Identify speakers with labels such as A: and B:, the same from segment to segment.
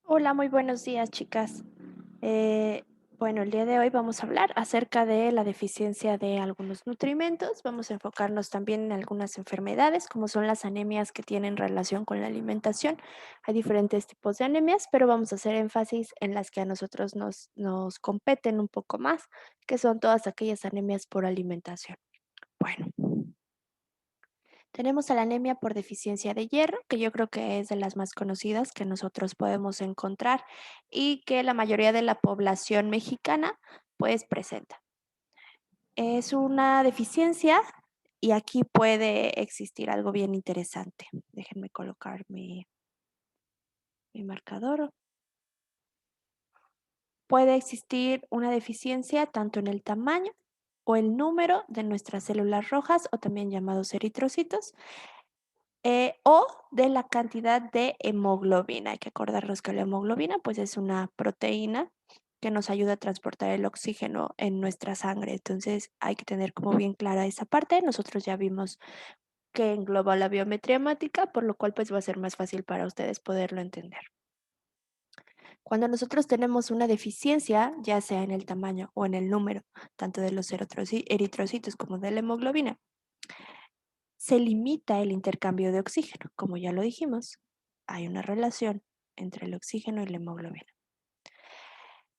A: Hola, muy buenos días, chicas. Eh, bueno, el día de hoy vamos a hablar acerca de la deficiencia de algunos nutrimentos. Vamos a enfocarnos también en algunas enfermedades, como son las anemias que tienen relación con la alimentación. Hay diferentes tipos de anemias, pero vamos a hacer énfasis en las que a nosotros nos competen un poco más, que son todas aquellas anemias por alimentación. Bueno. Tenemos a la anemia por deficiencia de hierro, que yo creo que es de las más conocidas que nosotros podemos encontrar y que la mayoría de la población mexicana pues presenta. Es una deficiencia y aquí puede existir algo bien interesante. Déjenme colocar mi marcador. Puede existir una deficiencia tanto en el tamaño o el número de nuestras células rojas o también llamados eritrocitos o de la cantidad de hemoglobina. Hay que acordarnos que la hemoglobina, pues, es una proteína que nos ayuda a transportar el oxígeno en nuestra sangre. Entonces, hay que tener como bien clara esa parte. Nosotros ya vimos que engloba la biometría hemática, por lo cual, pues, va a ser más fácil para ustedes poderlo entender. Cuando nosotros tenemos una deficiencia, ya sea en el tamaño o en el número, tanto de los eritrocitos como de la hemoglobina, se limita el intercambio de oxígeno. Como ya lo dijimos, hay una relación entre el oxígeno y la hemoglobina.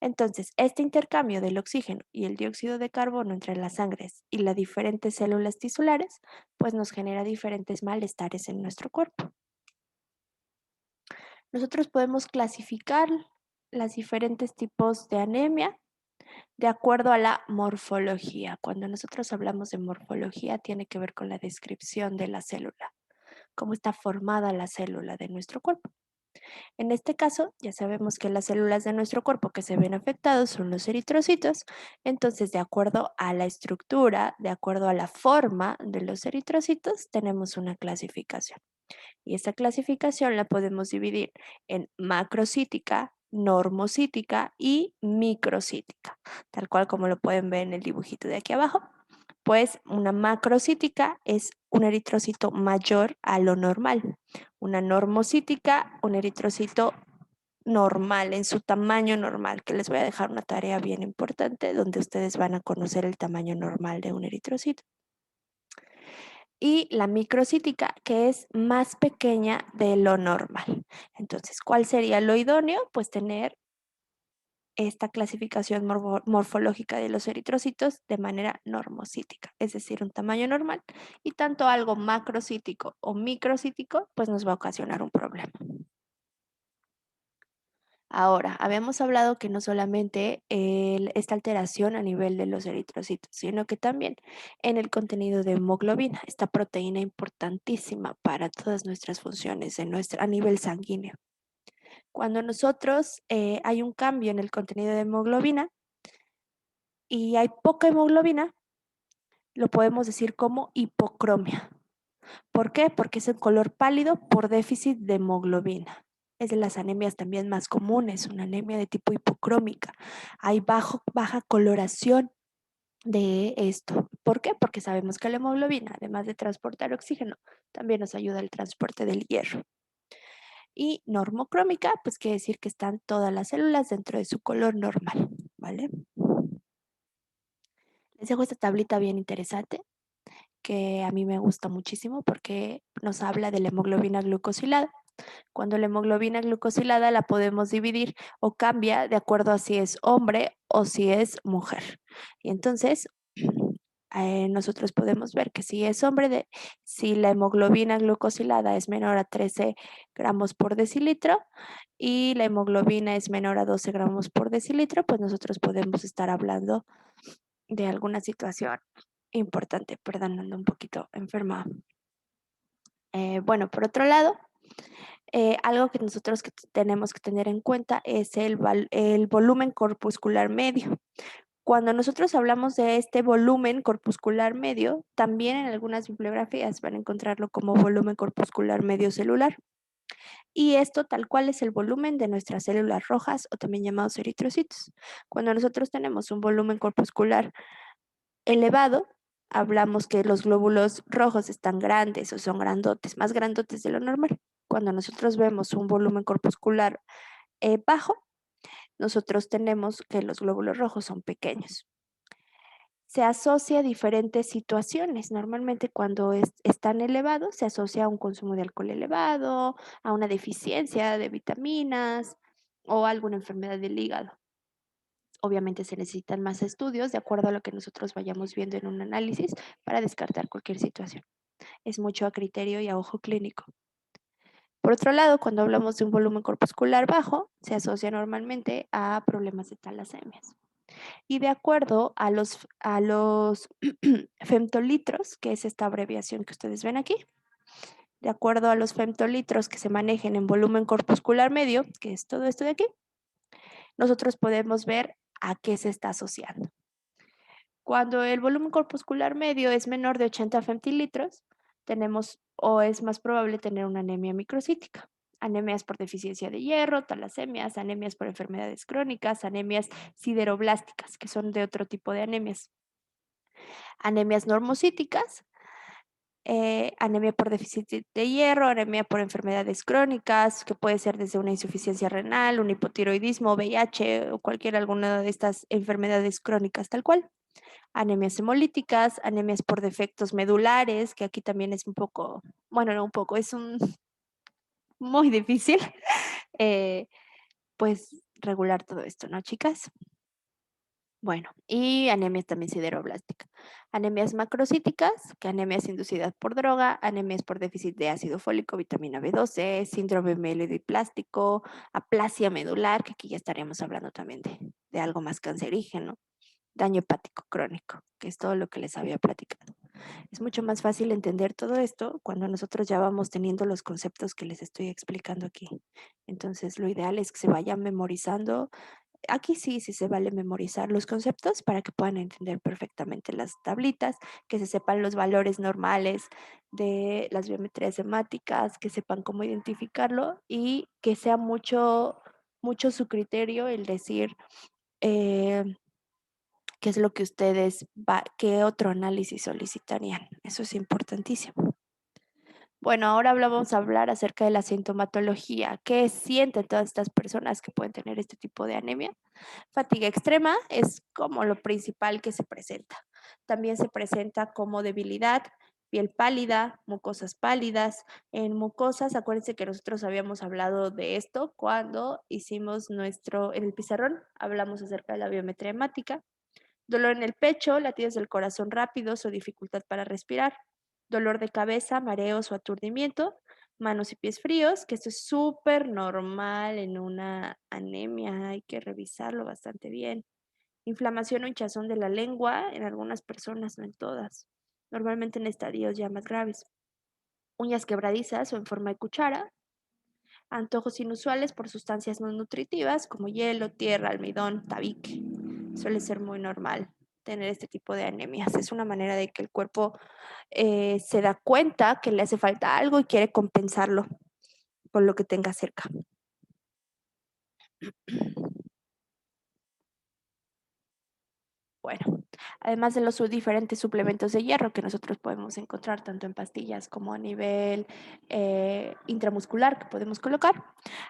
A: Entonces, este intercambio del oxígeno y el dióxido de carbono entre las sangres y las diferentes células tisulares, pues nos genera diferentes malestares en nuestro cuerpo. Nosotros podemos clasificar los diferentes tipos de anemia de acuerdo a la morfología. Cuando nosotros hablamos de morfología, tiene que ver con la descripción de la célula, cómo está formada la célula de nuestro cuerpo. En este caso, ya sabemos que las células de nuestro cuerpo que se ven afectados son los eritrocitos. Entonces, de acuerdo a la estructura, de acuerdo a la forma de los eritrocitos, tenemos una clasificación. Y esta clasificación la podemos dividir en macrocítica, normocítica y microcítica, tal cual como lo pueden ver en el dibujito de aquí abajo. Pues una macrocítica es un eritrocito mayor a lo normal. Una normocítica, un eritrocito normal, en su tamaño normal, que les voy a dejar una tarea bien importante donde ustedes van a conocer el tamaño normal de un eritrocito. Y la microcítica, que es más pequeña de lo normal. Entonces, ¿cuál sería lo idóneo? Pues tener esta clasificación morfológica de los eritrocitos de manera normocítica, es decir, un tamaño normal, y tanto algo macrocítico o microcítico, pues nos va a ocasionar un problema. Ahora, habíamos hablado que no solamente esta alteración a nivel de los eritrocitos, sino que también en el contenido de hemoglobina, esta proteína importantísima para todas nuestras funciones a nivel sanguíneo. Cuando nosotros hay un cambio en el contenido de hemoglobina y hay poca hemoglobina, lo podemos decir como hipocromia. ¿Por qué? Porque es el color pálido por déficit de hemoglobina. Es de las anemias también más comunes, una anemia de tipo hipocrómica. Hay baja coloración de esto. ¿Por qué? Porque sabemos que la hemoglobina, además de transportar oxígeno, también nos ayuda al transporte del hierro. Y normocrómica, pues quiere decir que están todas las células dentro de su color normal, ¿vale? Les dejo esta tablita bien interesante que a mí me gusta muchísimo porque nos habla de la hemoglobina glucosilada. Cuando la hemoglobina glucosilada la podemos dividir o cambia de acuerdo a si es hombre o si es mujer. Y entonces nosotros podemos ver que si es hombre, si la hemoglobina glucosilada es menor a 13 gramos por decilitro y la hemoglobina es menor a 12 gramos por decilitro, pues nosotros podemos estar hablando de alguna situación importante. Perdón, ando un poquito enferma. Bueno, por otro lado, algo que nosotros tenemos que tener en cuenta es el volumen corpuscular medio. Cuando nosotros hablamos de este volumen corpuscular medio, también en algunas bibliografías van a encontrarlo como volumen corpuscular medio celular. Y esto tal cual es el volumen de nuestras células rojas o también llamados eritrocitos. Cuando nosotros tenemos un volumen corpuscular elevado, hablamos que los glóbulos rojos están grandes o son grandotes, más grandotes de lo normal. Cuando nosotros vemos un volumen corpuscular bajo, nosotros tenemos que los glóbulos rojos son pequeños. Se asocia a diferentes situaciones. Normalmente cuando están elevados, se asocia a un consumo de alcohol elevado, a una deficiencia de vitaminas o alguna enfermedad del hígado. Obviamente se necesitan más estudios de acuerdo a lo que nosotros vayamos viendo en un análisis para descartar cualquier situación. Es mucho a criterio y a ojo clínico. Por otro lado, cuando hablamos de un volumen corpuscular bajo, se asocia normalmente a problemas de talasemias. Y de acuerdo a los femtolitros, que es esta abreviación que ustedes ven aquí, de acuerdo a los femtolitros que se manejen en volumen corpuscular medio, que es todo esto de aquí, nosotros podemos ver a qué se está asociando. Cuando el volumen corpuscular medio es menor de 80 femtilitros, tenemos o es más probable tener una anemia microcítica. Anemias por deficiencia de hierro, talasemias, anemias por enfermedades crónicas, anemias sideroblásticas, que son de otro tipo de anemias. Anemias normocíticas, anemia por déficit de hierro, anemia por enfermedades crónicas, que puede ser desde una insuficiencia renal, un hipotiroidismo, VIH o cualquier alguna de estas enfermedades crónicas tal cual. Anemias hemolíticas, anemias por defectos medulares, que aquí también es un poco, bueno, no un poco, es un muy difícil, eh, pues regular todo esto, ¿no, chicas? Bueno, y anemias también sideroblástica. Anemias macrocíticas, que anemias inducidas por droga, anemias por déficit de ácido fólico, vitamina B12, síndrome mielodiplástico, aplasia medular, que aquí ya estaríamos hablando también de algo más cancerígeno, daño hepático crónico, que es todo lo que les había platicado. Es mucho más fácil entender todo esto cuando nosotros ya vamos teniendo los conceptos que les estoy explicando aquí. Entonces, lo ideal es que se vayan memorizando. Aquí sí, sí se vale memorizar los conceptos para que puedan entender perfectamente las tablitas, que se sepan los valores normales de las biometrías hemáticas, que sepan cómo identificarlo y que sea mucho, mucho su criterio el decir eh, qué es lo que ustedes, qué otro análisis solicitarían. Eso es importantísimo. Bueno, ahora vamos a hablar acerca de la sintomatología. ¿Qué sienten todas estas personas que pueden tener este tipo de anemia? Fatiga extrema es como lo principal que se presenta. También se presenta como debilidad, piel pálida, mucosas pálidas. En mucosas, acuérdense que nosotros habíamos hablado de esto cuando hicimos en el pizarrón, hablamos acerca de la biometría hemática. Dolor en el pecho, latidos del corazón rápidos o dificultad para respirar. Dolor de cabeza, mareos o aturdimiento. Manos y pies fríos, que esto es súper normal en una anemia, hay que revisarlo bastante bien. Inflamación o hinchazón de la lengua en algunas personas, no en todas. Normalmente en estadios ya más graves. Uñas quebradizas o en forma de cuchara. Antojos inusuales por sustancias no nutritivas como hielo, tierra, almidón, tabique. Suele ser muy normal tener este tipo de anemias. Es una manera de que el cuerpo se da cuenta que le hace falta algo y quiere compensarlo con lo que tenga cerca. Bueno, además de los diferentes suplementos de hierro que nosotros podemos encontrar tanto en pastillas como a nivel intramuscular que podemos colocar,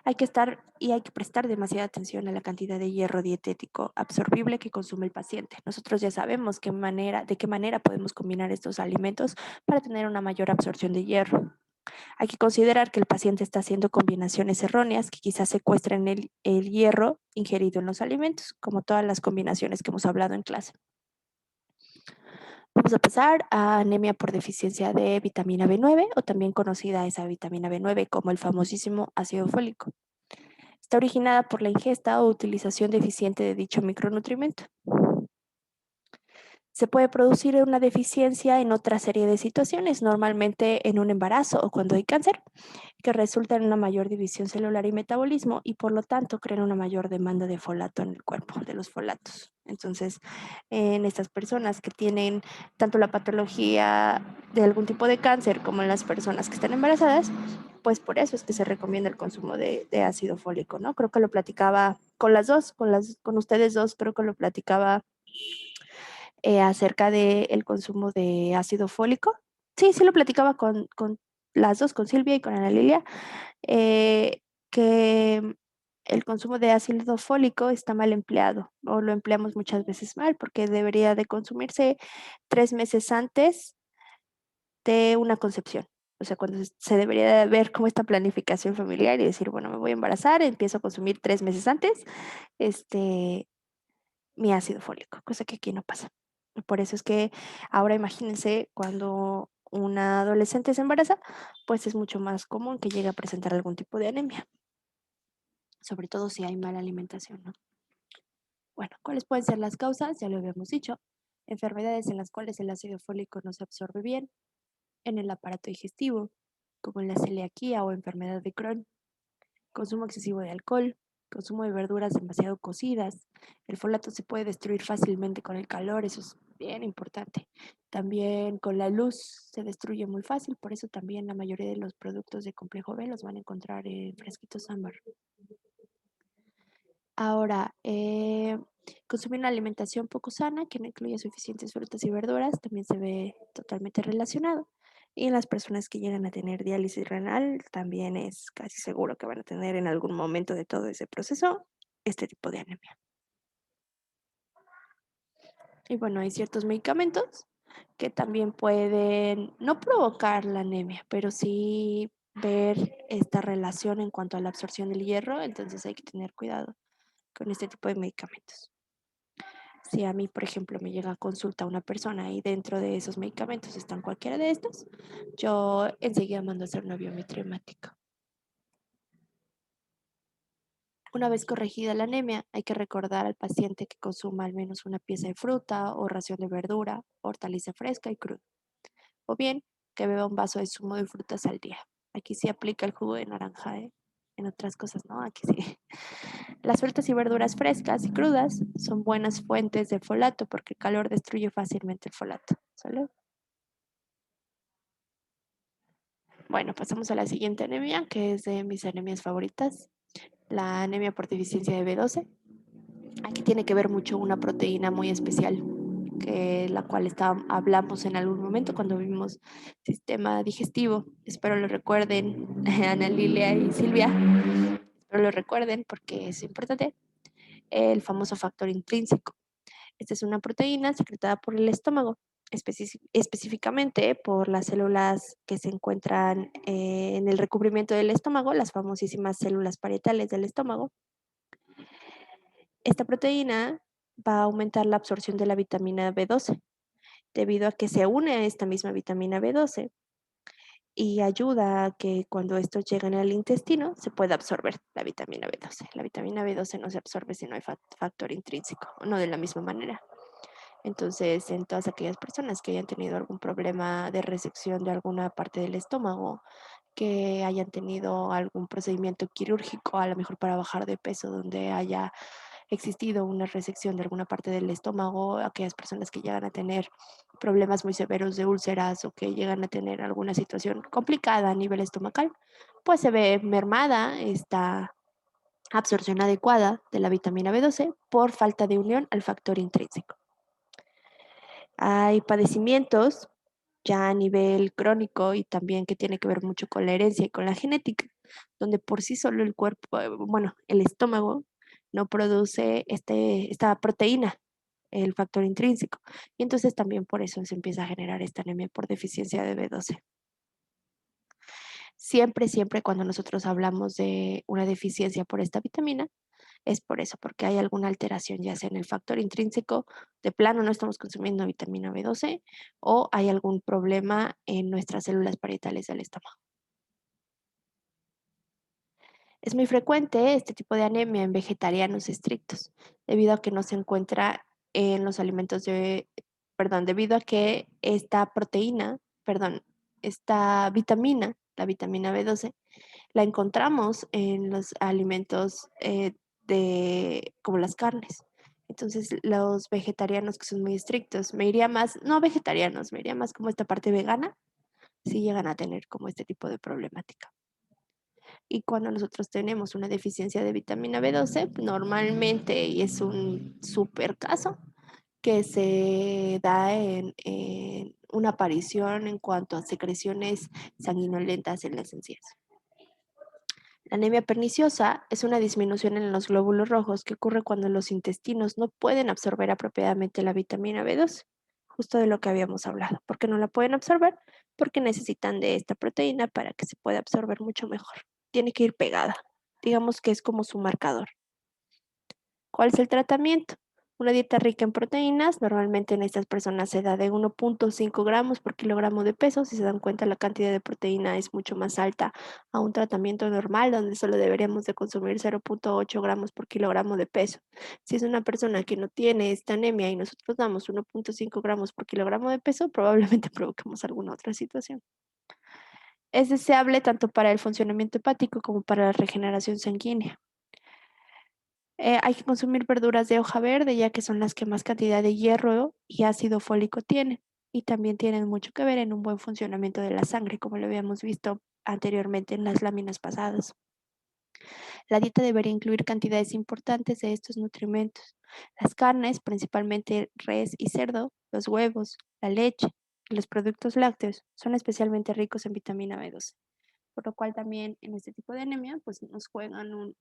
A: hay que estar y hay que prestar demasiada atención a la cantidad de hierro dietético absorbible que consume el paciente. Nosotros ya sabemos de qué manera podemos combinar estos alimentos para tener una mayor absorción de hierro. Hay que considerar que el paciente está haciendo combinaciones erróneas que quizás secuestren el hierro ingerido en los alimentos, como todas las combinaciones que hemos hablado en clase. Vamos a pasar a anemia por deficiencia de vitamina B9 o también conocida esa vitamina B9 como el famosísimo ácido fólico. Está originada por la ingesta o utilización deficiente de dicho micronutrimento. Se puede producir una deficiencia en otra serie de situaciones, normalmente en un embarazo o cuando hay cáncer, que resulta en una mayor división celular y metabolismo y por lo tanto crean una mayor demanda de folato en el cuerpo, de los folatos. Entonces, en estas personas que tienen tanto la patología de algún tipo de cáncer como en las personas que están embarazadas, pues por eso es que se recomienda el consumo de ácido fólico, ¿no? Creo que lo platicaba con las dos, con ustedes dos, creo que lo platicaba acerca del consumo de ácido fólico. Sí, sí lo platicaba con las dos, con Silvia y con Ana Lilia, que el consumo de ácido fólico está mal empleado o lo empleamos muchas veces mal porque debería de consumirse 3 meses antes de una concepción. O sea, cuando se debería de ver como esta planificación familiar y decir, bueno, me voy a embarazar, empiezo a consumir 3 meses antes este, mi ácido fólico, cosa que aquí no pasa. Por eso es que ahora imagínense cuando una adolescente se embaraza, pues es mucho más común que llegue a presentar algún tipo de anemia, sobre todo si hay mala alimentación, ¿no? Bueno, ¿cuáles pueden ser las causas? Ya lo habíamos dicho. Enfermedades en las cuales el ácido fólico no se absorbe bien, en el aparato digestivo, como en la celiaquía o enfermedad de Crohn, consumo excesivo de alcohol, consumo de verduras demasiado cocidas. El folato se puede destruir fácilmente con el calor, eso es bien importante. También con la luz se destruye muy fácil, por eso también la mayoría de los productos de complejo B los van a encontrar en frasquitos ámbar. Ahora, consumir una alimentación poco sana que no incluye suficientes frutas y verduras también se ve totalmente relacionado. Y en las personas que llegan a tener diálisis renal, también es casi seguro que van a tener en algún momento de todo ese proceso este tipo de anemia. Y bueno, hay ciertos medicamentos que también pueden no provocar la anemia, pero sí ver esta relación en cuanto a la absorción del hierro, entonces hay que tener cuidado con este tipo de medicamentos. Si a mí, por ejemplo, me llega a consulta una persona y dentro de esos medicamentos están cualquiera de estos, yo enseguida mando a hacer una biometría hemática. Una vez corregida la anemia, hay que recordar al paciente que consuma al menos una pieza de fruta o ración de verdura, hortaliza fresca y cruda, o bien que beba un vaso de zumo de frutas al día. Aquí sí aplica el jugo de naranja, ¿eh? En otras cosas, ¿no? Aquí sí. Las frutas y verduras frescas y crudas son buenas fuentes de folato porque el calor destruye fácilmente el folato. ¿Sale? Bueno, pasamos a la siguiente anemia, que es de mis anemias favoritas, la anemia por deficiencia de B12. Aquí tiene que ver mucho una proteína muy especial, que la cual hablamos en algún momento cuando vimos sistema digestivo. Espero lo recuerden, Ana Lilia y Silvia. Espero lo recuerden porque es importante. El famoso factor intrínseco. Esta es una proteína secretada por el estómago, específicamente por las células que se encuentran en el recubrimiento del estómago, las famosísimas células parietales del estómago. Esta proteína va a aumentar la absorción de la vitamina B12 debido a que se une a esta misma vitamina B12 y ayuda a que cuando estos llegan al intestino se pueda absorber la vitamina B12. La vitamina B12 no se absorbe si no hay factor intrínseco, no de la misma manera. Entonces, en todas aquellas personas que hayan tenido algún problema de resección de alguna parte del estómago, que hayan tenido algún procedimiento quirúrgico, a lo mejor para bajar de peso, donde haya existido una resección de alguna parte del estómago, aquellas personas que llegan a tener problemas muy severos de úlceras o que llegan a tener alguna situación complicada a nivel estomacal, pues se ve mermada esta absorción adecuada de la vitamina B12 por falta de unión al factor intrínseco. Hay padecimientos ya a nivel crónico y también que tiene que ver mucho con la herencia y con la genética, donde por sí solo el cuerpo, bueno, el estómago no produce esta proteína, el factor intrínseco. Y entonces también por eso se empieza a generar esta anemia por deficiencia de B12. Siempre, siempre cuando nosotros hablamos de una deficiencia por esta vitamina, es por eso, porque hay alguna alteración, ya sea en el factor intrínseco, de plano no estamos consumiendo vitamina B12 o hay algún problema en nuestras células parietales del estómago. Es muy frecuente este tipo de anemia en vegetarianos estrictos, debido a que no se encuentra en los alimentos perdón, debido a que esta proteína, perdón, esta vitamina, la vitamina B12, la encontramos en los alimentos como las carnes. Entonces, los vegetarianos que son muy estrictos, me iría más, no vegetarianos, me iría más como esta parte vegana, si llegan a tener como este tipo de problemática. Y cuando nosotros tenemos una deficiencia de vitamina B12, normalmente, y es un súper caso, que se da en una aparición en cuanto a secreciones sanguinolentas en las encías. La anemia perniciosa es una disminución en los glóbulos rojos que ocurre cuando los intestinos no pueden absorber apropiadamente la vitamina B12, justo de lo que habíamos hablado. ¿Por qué no la pueden absorber? Porque necesitan de esta proteína para que se pueda absorber mucho mejor. Tiene que ir pegada. Digamos que es como su marcador. ¿Cuál es el tratamiento? Una dieta rica en proteínas, normalmente en estas personas se da de 1.5 gramos por kilogramo de peso. Si se dan cuenta, la cantidad de proteína es mucho más alta a un tratamiento normal, donde solo deberíamos de consumir 0.8 gramos por kilogramo de peso. Si es una persona que no tiene esta anemia y nosotros damos 1.5 gramos por kilogramo de peso, probablemente provoquemos alguna otra situación. Es deseable tanto para el funcionamiento hepático como para la regeneración sanguínea. Hay que consumir verduras de hoja verde, ya que son las que más cantidad de hierro y ácido fólico tienen. Y también tienen mucho que ver en un buen funcionamiento de la sangre, como lo habíamos visto anteriormente en las láminas pasadas. La dieta debería incluir cantidades importantes de estos nutrimentos. Las carnes, principalmente res y cerdo, los huevos, la leche y los productos lácteos son especialmente ricos en vitamina B12, por lo cual también en este tipo de anemia pues nos juegan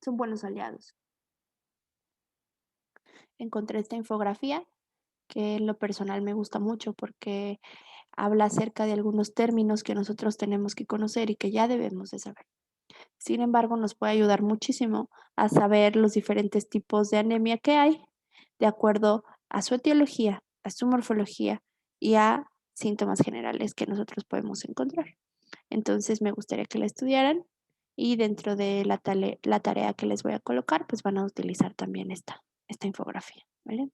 A: son buenos aliados. Encontré esta infografía que en lo personal me gusta mucho porque habla acerca de algunos términos que nosotros tenemos que conocer y que ya debemos de saber. Sin embargo, nos puede ayudar muchísimo a saber los diferentes tipos de anemia que hay de acuerdo a su etiología, a su morfología y a síntomas generales que nosotros podemos encontrar. Entonces, me gustaría que la estudiaran y dentro de la tarea que les voy a colocar, pues van a utilizar también esta infografía, ¿vale?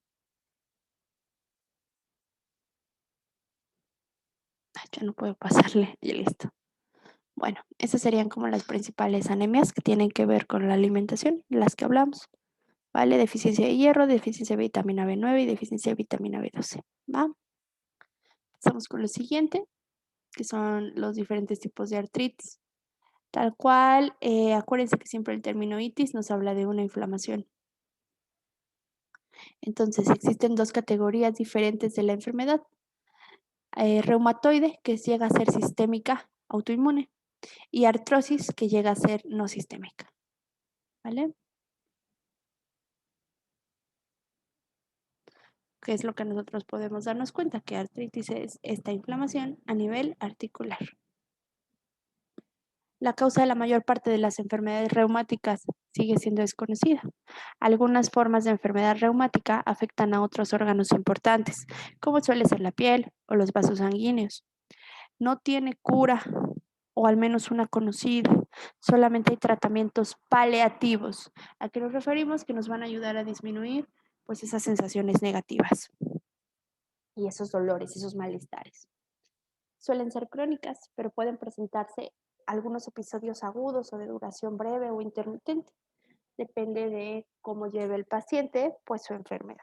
A: Yo no puedo pasarle y listo. Bueno, esas serían como las principales anemias que tienen que ver con la alimentación, las que hablamos, ¿vale? Deficiencia de hierro, deficiencia de vitamina B9 y deficiencia de vitamina B12, ¿va? Pasamos con lo siguiente, que son los diferentes tipos de artritis. Tal cual, acuérdense que siempre el término itis nos habla de una inflamación. Entonces, existen dos categorías diferentes de la enfermedad. Reumatoide, que llega a ser sistémica, autoinmune, y artrosis, que llega a ser no sistémica, ¿vale? ¿Qué es lo que nosotros podemos darnos cuenta? Que artritis es esta inflamación a nivel articular. La causa de la mayor parte de las enfermedades reumáticas sigue siendo desconocida. Algunas formas de enfermedad reumática afectan a otros órganos importantes, como suele ser la piel o los vasos sanguíneos. No tiene cura, o al menos una conocida. Solamente hay tratamientos paliativos. ¿A qué nos referimos? Que nos van a ayudar a disminuir pues esas sensaciones negativas y esos dolores, esos malestares. Suelen ser crónicas, pero pueden presentarse algunos episodios agudos o de duración breve o intermitente. Depende de cómo lleve el paciente, pues su enfermedad.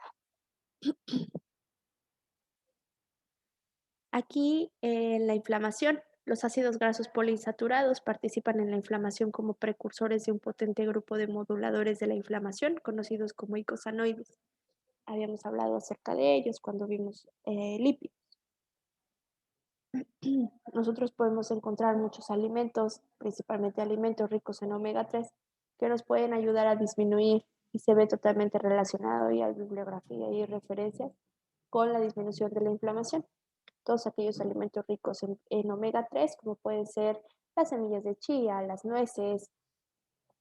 A: Aquí la inflamación. Los ácidos grasos poliinsaturados participan en la inflamación como precursores de un potente grupo de moduladores de la inflamación, conocidos como icosanoides. Habíamos hablado acerca de ellos cuando vimos lípidos. Nosotros podemos encontrar muchos alimentos, principalmente alimentos ricos en omega 3, que nos pueden ayudar a disminuir y se ve totalmente relacionado y hay bibliografía y referencias con la disminución de la inflamación. Todos aquellos alimentos ricos en omega 3, como pueden ser las semillas de chía, las nueces,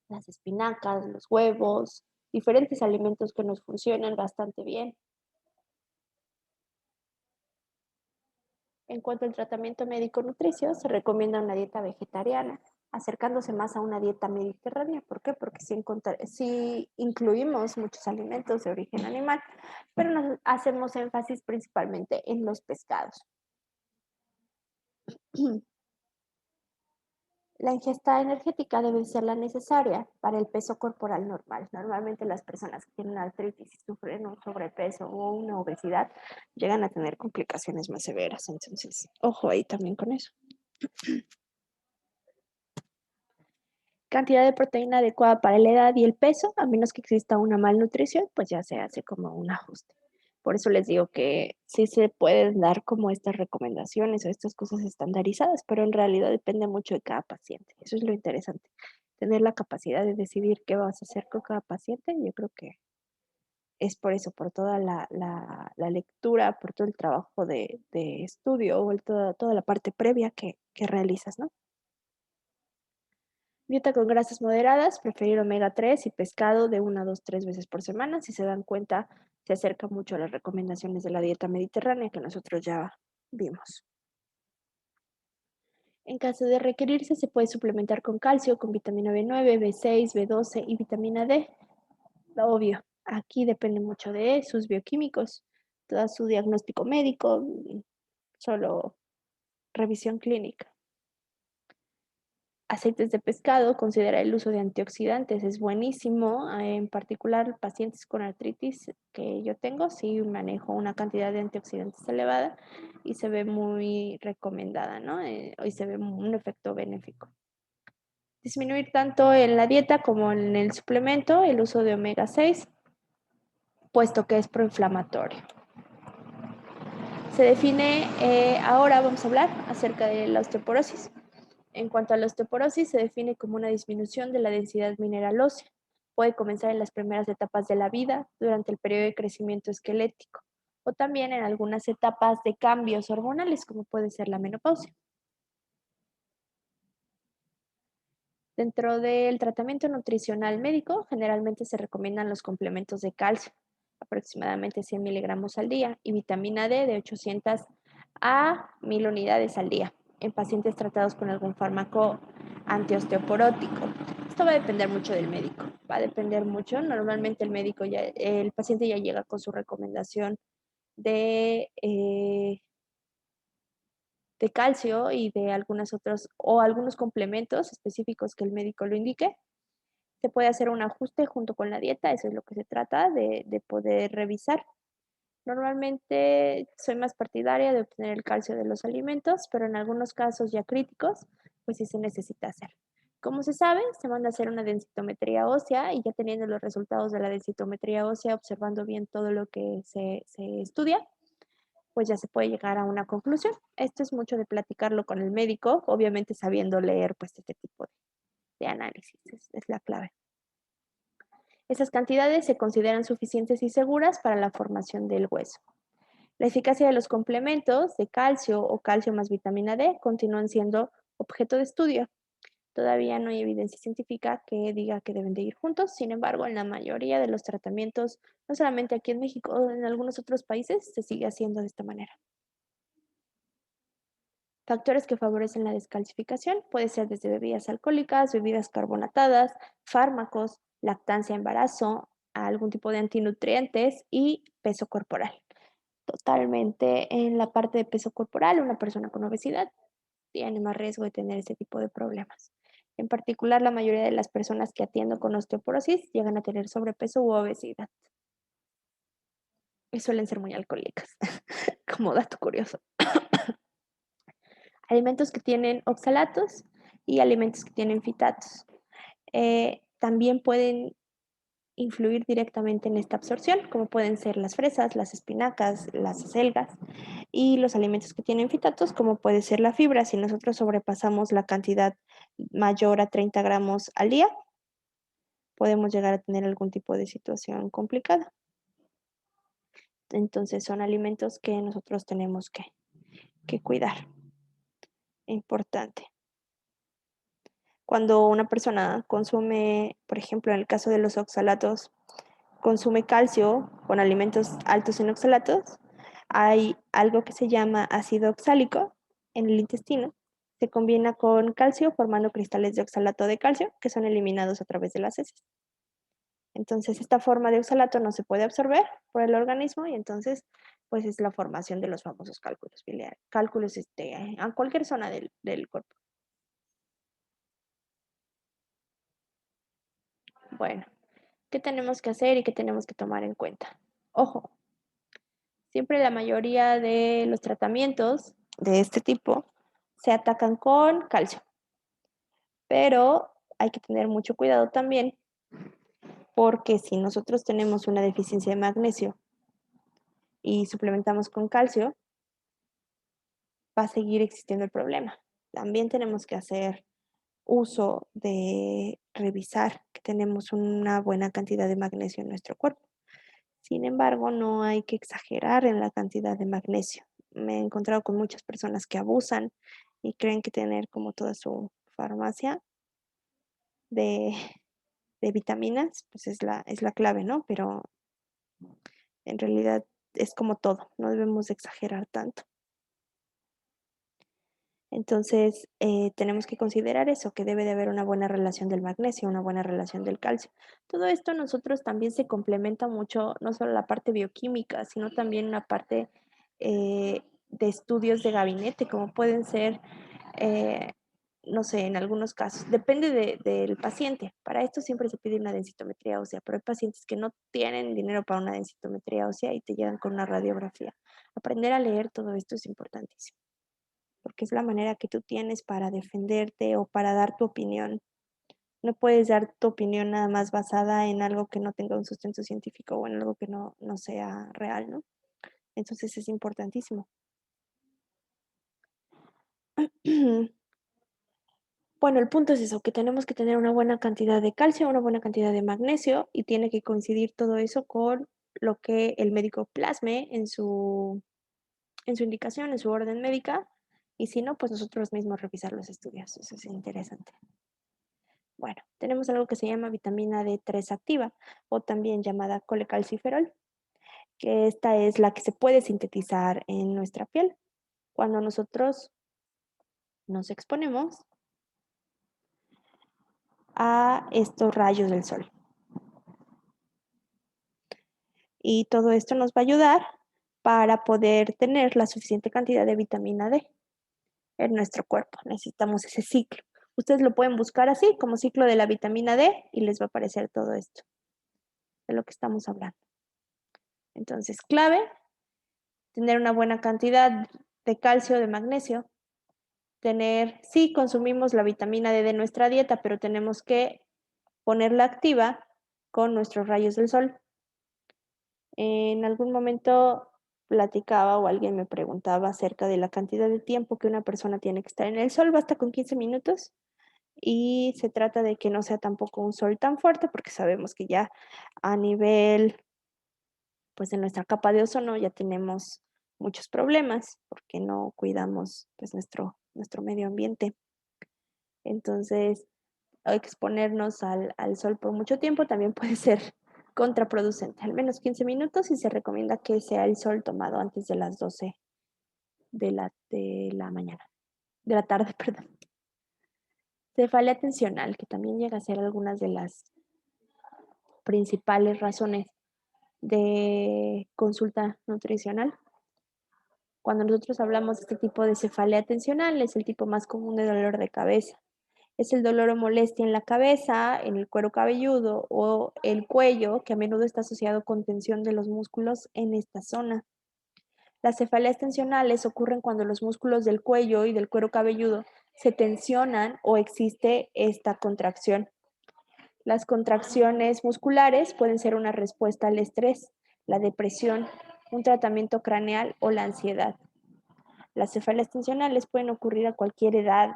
A: las espinacas, los huevos, diferentes alimentos que nos funcionan bastante bien. En cuanto al tratamiento médico nutricio, se recomienda una dieta vegetariana, acercándose más a una dieta mediterránea. ¿Por qué? Porque sí incluimos muchos alimentos de origen animal, pero nos hacemos énfasis principalmente en los pescados. La ingesta energética debe ser la necesaria para el peso corporal normal. Normalmente las personas que tienen artritis y sufren un sobrepeso o una obesidad llegan a tener complicaciones más severas. Entonces, ojo ahí también con eso. Cantidad de proteína adecuada para la edad y el peso, a menos que exista una malnutrición, pues ya se hace como un ajuste. Por eso les digo que sí se pueden dar como estas recomendaciones o estas cosas estandarizadas, pero en realidad depende mucho de cada paciente. Eso es lo interesante, tener la capacidad de decidir qué vas a hacer con cada paciente. Yo creo que es por eso, por toda la lectura, por todo el trabajo de estudio o toda la parte previa que realizas, ¿no? Dieta con grasas moderadas, preferir omega 3 y pescado de 1 a 2, 3 veces por semana. Si se dan cuenta, se acerca mucho a las recomendaciones de la dieta mediterránea que nosotros ya vimos. En caso de requerirse, se puede suplementar con calcio, con vitamina B9, B6, B12 y vitamina D. Obvio, aquí depende mucho de sus bioquímicos, todo su diagnóstico médico, solo revisión clínica. Aceites de pescado, considera el uso de antioxidantes, es buenísimo, en particular pacientes con artritis que yo tengo, sí manejo una cantidad de antioxidantes elevada y se ve muy recomendada, ¿no? Y se ve un efecto benéfico. Disminuir tanto en la dieta como en el suplemento el uso de omega 6, puesto que es proinflamatorio. Se define, ahora vamos a hablar acerca de la osteoporosis. En cuanto a la osteoporosis, se define como una disminución de la densidad mineral ósea. Puede comenzar en las primeras etapas de la vida, durante el periodo de crecimiento esquelético, o también en algunas etapas de cambios hormonales, como puede ser la menopausia. Dentro del tratamiento nutricional médico, generalmente se recomiendan los complementos de calcio, aproximadamente 100 miligramos al día, y vitamina D de 800 a 1000 unidades al día, en pacientes tratados con algún fármaco antiosteoporótico. Esto va a depender mucho del médico, va a depender mucho. Normalmente el paciente ya llega con su recomendación de de calcio y de algunos otros o algunos complementos específicos que el médico lo indique. Se puede hacer un ajuste junto con la dieta, eso es lo que se trata de poder revisar. Normalmente soy más partidaria de obtener el calcio de los alimentos, pero en algunos casos ya críticos, pues sí se necesita hacer. Como se sabe, se manda a hacer una densitometría ósea y ya teniendo los resultados de la densitometría ósea, observando bien todo lo que se estudia, pues ya se puede llegar a una conclusión. Esto es mucho de platicarlo con el médico, obviamente sabiendo leer pues este tipo de análisis, es la clave. Esas cantidades se consideran suficientes y seguras para la formación del hueso. La eficacia de los complementos de calcio o calcio más vitamina D continúan siendo objeto de estudio. Todavía no hay evidencia científica que diga que deben de ir juntos, sin embargo, en la mayoría de los tratamientos, no solamente aquí en México, en algunos otros países, se sigue haciendo de esta manera. Factores que favorecen la descalcificación puede ser desde bebidas alcohólicas, bebidas carbonatadas, fármacos, lactancia, embarazo, algún tipo de antinutrientes y peso corporal. Totalmente en la parte de peso corporal, una persona con obesidad tiene más riesgo de tener ese tipo de problemas. En particular, la mayoría de las personas que atiendo con osteoporosis llegan a tener sobrepeso u obesidad y suelen ser muy alcohólicas, como dato curioso. Alimentos que tienen oxalatos y alimentos que tienen fitatos. También pueden influir directamente en esta absorción, como pueden ser las fresas, las espinacas, las acelgas y los alimentos que tienen fitatos, como puede ser la fibra. Si nosotros sobrepasamos la cantidad mayor a 30 gramos al día, podemos llegar a tener algún tipo de situación complicada. Entonces son alimentos que nosotros tenemos que cuidar. Importante. Cuando una persona consume, por ejemplo, en el caso de los oxalatos, consume calcio con alimentos altos en oxalatos, hay algo que se llama ácido oxálico en el intestino. Se combina con calcio formando cristales de oxalato de calcio que son eliminados a través de las heces. Entonces, esta forma de oxalato no se puede absorber por el organismo y entonces, pues es la formación de los famosos cálculos biliares, cálculos a cualquier zona del cuerpo. Bueno, ¿qué tenemos que hacer y qué tenemos que tomar en cuenta? Ojo, siempre la mayoría de los tratamientos de este tipo se atacan con calcio, pero hay que tener mucho cuidado también porque si nosotros tenemos una deficiencia de magnesio y suplementamos con calcio, va a seguir existiendo el problema. También tenemos que hacer uso de revisar que tenemos una buena cantidad de magnesio en nuestro cuerpo. Sin embargo, no hay que exagerar en la cantidad de magnesio. Me he encontrado con muchas personas que abusan y creen que tener como toda su farmacia de, de vitaminas, pues es la clave, ¿no? Pero en realidad es como todo, no debemos exagerar tanto. Entonces, tenemos que considerar eso, que debe de haber una buena relación del magnesio, una buena relación del calcio. Todo esto nosotros también se complementa mucho, no solo la parte bioquímica, sino también una parte de estudios de gabinete, como pueden ser, eh, no sé, en algunos casos, depende del paciente. Para esto siempre se pide una densitometría ósea, pero hay pacientes que no tienen dinero para una densitometría ósea y te llegan con una radiografía. Aprender a leer todo esto es importantísimo porque es la manera que tú tienes para defenderte o para dar tu opinión. No puedes dar tu opinión nada más basada en algo que no tenga un sustento científico o en algo que no sea real, ¿no? Entonces es importantísimo. Bueno, el punto es eso, que tenemos que tener una buena cantidad de calcio, una buena cantidad de magnesio y tiene que coincidir todo eso con lo que el médico plasme en su indicación, en su orden médica, y si no, pues nosotros mismos revisar los estudios. Eso es interesante. Bueno, tenemos algo que se llama vitamina D3 activa o también llamada colecalciferol, que esta es la que se puede sintetizar en nuestra piel cuando nosotros nos exponemos a estos rayos del sol. Y todo esto nos va a ayudar para poder tener la suficiente cantidad de vitamina D en nuestro cuerpo. Necesitamos ese ciclo. Ustedes lo pueden buscar así, como ciclo de la vitamina D, y les va a aparecer todo esto de lo que estamos hablando. Entonces, clave, tener una buena cantidad de calcio, de magnesio, sí consumimos la vitamina D de nuestra dieta, pero tenemos que ponerla activa con nuestros rayos del sol. En algún momento platicaba o alguien me preguntaba acerca de la cantidad de tiempo que una persona tiene que estar en el sol, basta con 15 minutos y se trata de que no sea tampoco un sol tan fuerte porque sabemos que ya a nivel pues en nuestra capa de ozono ya tenemos muchos problemas porque no cuidamos pues nuestro medio ambiente. Entonces, exponernos al sol por mucho tiempo también puede ser contraproducente, al menos 15 minutos y se recomienda que sea el sol tomado antes de las 12 de la mañana, de la tarde, perdón. Cefalea atencional, que también llega a ser algunas de las principales razones de consulta nutricional. Cuando nosotros hablamos de este tipo de cefalea tensional, es el tipo más común de dolor de cabeza. Es el dolor o molestia en la cabeza, en el cuero cabelludo o el cuello, que a menudo está asociado con tensión de los músculos en esta zona. Las cefaleas tensionales ocurren cuando los músculos del cuello y del cuero cabelludo se tensionan o existe esta contracción. Las contracciones musculares pueden ser una respuesta al estrés, la depresión, un tratamiento craneal o la ansiedad. Las cefaleas tensionales pueden ocurrir a cualquier edad,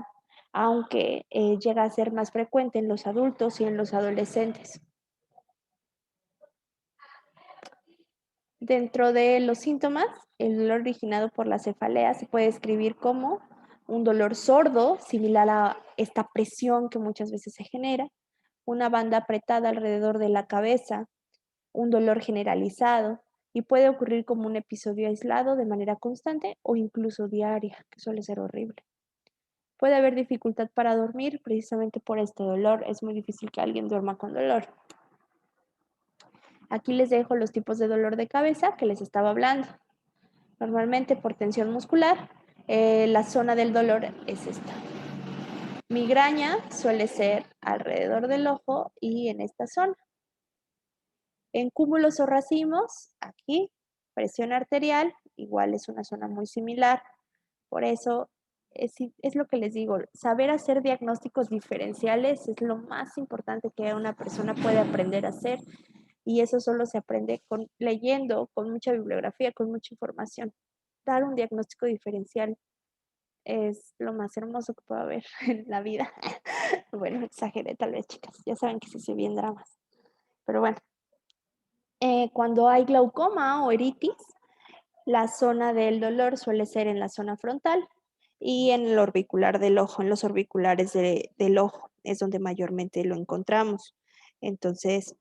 A: aunque llega a ser más frecuente en los adultos y en los adolescentes. Dentro de los síntomas, el dolor originado por la cefalea se puede describir como un dolor sordo, similar a esta presión que muchas veces se genera, una banda apretada alrededor de la cabeza, un dolor generalizado y puede ocurrir como un episodio aislado de manera constante o incluso diaria, que suele ser horrible. Puede haber dificultad para dormir precisamente por este dolor. Es muy difícil que alguien duerma con dolor. Aquí les dejo los tipos de dolor de cabeza que les estaba hablando. Normalmente por tensión muscular, la zona del dolor es esta. Migraña suele ser alrededor del ojo y en esta zona. En cúmulos o racimos, aquí, presión arterial, igual es una zona muy similar. Por eso es lo que les digo, saber hacer diagnósticos diferenciales es lo más importante que una persona puede aprender a hacer Y eso solo se aprende leyendo, con mucha bibliografía, con mucha información. Dar un diagnóstico diferencial es lo más hermoso que puede haber en la vida. Bueno, exageré tal vez, chicas. Ya saben que sí se bien dramas. Pero bueno, cuando hay glaucoma o eritis, la zona del dolor suele ser en la zona frontal y en el orbicular del ojo, en los orbiculares del ojo, es donde mayormente lo encontramos. Entonces,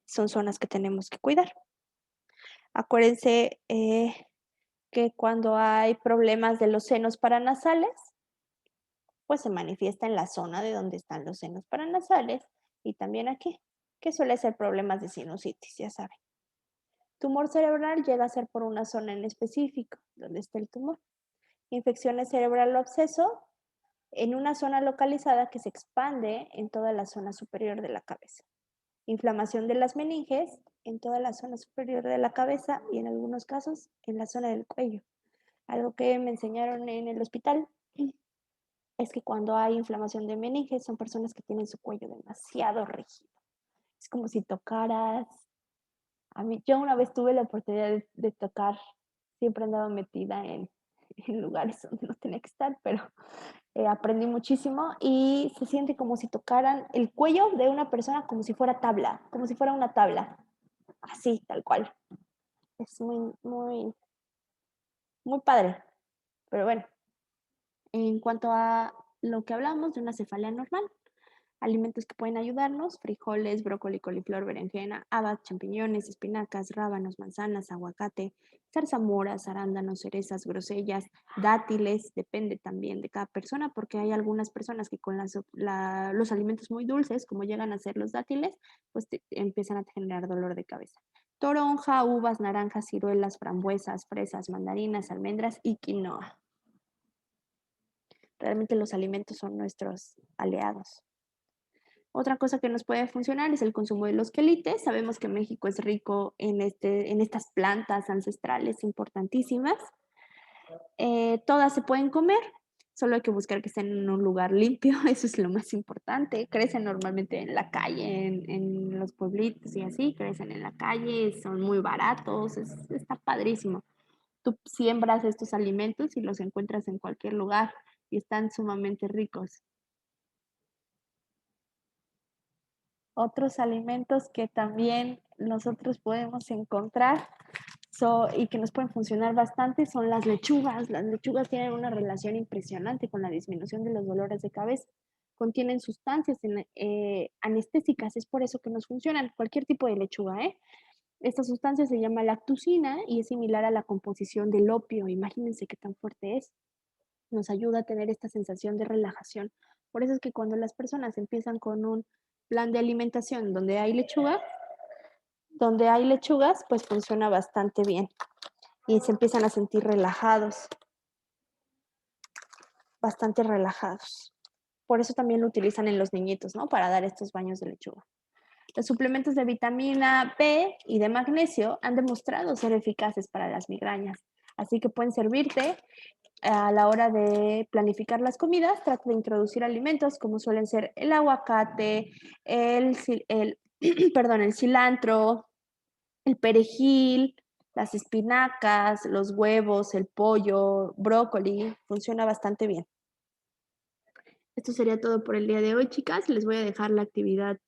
A: son zonas que tenemos que cuidar. Acuérdense que cuando hay problemas de los senos paranasales, pues se manifiesta en la zona de donde están los senos paranasales y también aquí, que suele ser problemas de sinusitis, ya saben. Tumor cerebral llega a ser por una zona en específico, donde está el tumor. Infecciones cerebral o absceso en una zona localizada que se expande en toda la zona superior de la cabeza. Inflamación de las meninges en toda la zona superior de la cabeza y en algunos casos en la zona del cuello. Algo que me enseñaron en el hospital es que cuando hay inflamación de meninges son personas que tienen su cuello demasiado rígido. Es como si tocaras. Yo una vez tuve la oportunidad de tocar, siempre andaba metida en lugares donde no tenía que estar, pero aprendí muchísimo y se siente como si tocaran el cuello de una persona como si fuera tabla, como si fuera una tabla, así, tal cual. Es muy, muy, muy padre. Pero bueno, en cuanto a lo que hablamos de una cefalea normal, alimentos que pueden ayudarnos: frijoles, brócoli, coliflor, berenjena, habas, champiñones, espinacas, rábanos, manzanas, aguacate, zarzamoras, arándanos, cerezas, grosellas, dátiles. Depende también de cada persona, porque hay algunas personas que con los alimentos muy dulces, como llegan a ser los dátiles, pues empiezan a generar dolor de cabeza. Toronja, uvas, naranjas, ciruelas, frambuesas, fresas, mandarinas, almendras y quinoa. Realmente los alimentos son nuestros aliados. Otra cosa que nos puede funcionar es el consumo de los quelites. Sabemos que México es rico en estas plantas ancestrales importantísimas. Todas se pueden comer, solo hay que buscar que estén en un lugar limpio, eso es lo más importante. Crecen normalmente en la calle, en los pueblitos y así, crecen en la calle, son muy baratos, está padrísimo. Tú siembras estos alimentos y los encuentras en cualquier lugar y están sumamente ricos. Otros alimentos que también nosotros podemos encontrar y que nos pueden funcionar bastante son las lechugas. Las lechugas tienen una relación impresionante con la disminución de los dolores de cabeza. Contienen sustancias anestésicas, es por eso que nos funcionan. Cualquier tipo de lechuga, ¿eh? Esta sustancia se llama lactucina y es similar a la composición del opio. Imagínense qué tan fuerte es. Nos ayuda a tener esta sensación de relajación. Por eso es que cuando las personas empiezan con un plan de alimentación donde hay lechugas, pues funciona bastante bien y se empiezan a sentir relajados, bastante relajados. Por eso también lo utilizan en los niñitos, ¿no? Para dar estos baños de lechuga. Los suplementos de vitamina B y de magnesio han demostrado ser eficaces para las migrañas, así que pueden servirte a la hora de planificar las comidas. Trata de introducir alimentos como suelen ser el aguacate, perdón, el cilantro, el perejil, las espinacas, los huevos, el pollo, brócoli. Funciona bastante bien. Esto sería todo por el día de hoy, chicas. Les voy a dejar la actividad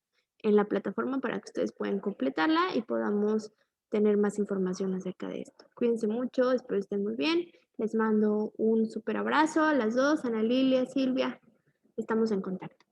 A: en la plataforma para que ustedes puedan completarla y podamos tener más información acerca de esto. Cuídense mucho, espero estén muy bien. Les mando un súper abrazo a las dos, Ana Lilia, Silvia. Estamos en contacto.